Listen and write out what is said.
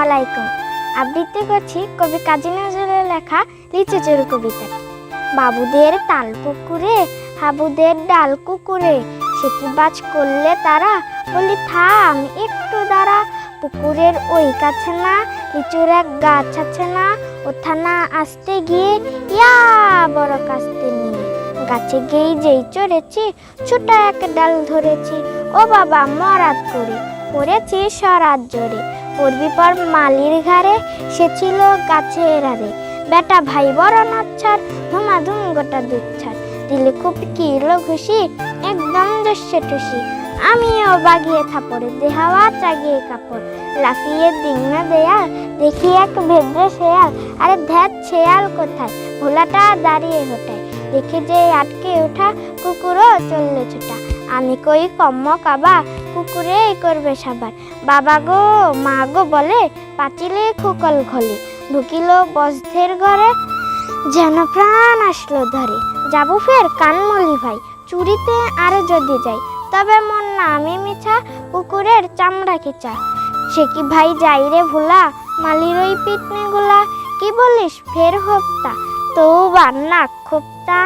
আলাইকুম। আবৃত্তি করছি কবি কাজী নজরুলের লেখা লিচু চোর কবিতা। বাবুদের তাল পুকুরে হাবুদের ডাল কুকুরে, সে কি বাজ করলে তারা, বলি থাম একটু দাঁড়া। পুকুরের ওই কাছে না লিচুর এক গাছ আছে না, ওথানা আসতে গিয়ে ইয়া বড় কাস্তে নিয়ে গাছে গেই যেই চড়েছি ছোটা এক ডাল ধরেছি। ও বাবা মরাত করে পড়েছি সরাত জোরে, পড়বি পর মালির ঘাড়ে, সে ছিল গাছের আরে। বেটা ভাই বড় নাচ্ছার ধুমাধুম গোটা দুচ্ছার, দিলে খুব কিলো ঘুষি একদম দস্যে টুসি। আমিও বাগিয়ে থাপড়ে দেহাওয়া চাগিয়ে কাপড়, লাফিয়ে দিংনা দেয়াল দেখি এক ভেদ্রে শেয়াল। আরে ধ্যাত শেয়াল কোথায়, ভোলাটা দাঁড়িয়ে হোটায়, দেখে যে আটকে ওঠা কুকুরও চললে ছোটা। আমি কই কম্ম কাবা কুকুরেই করবে সাবার, বাবা গো মা গো বলে পাঁচিলে খুকল ঘলে। ঢুকিল বজ্ধের ঘরে যেন প্রাণ আসলো ধরে, যাবো ফের কানমলি ভাই চুরিতে আরে যদি যাই, তবে মন না আমি মিছা কুকুরের চামড়া খিচা। সে কি ভাই যাই রে ভোলা মালির ওই পিটনে গুলা, কি বলিস ফের হপ্তা তৌ বান্না খোপ্তা।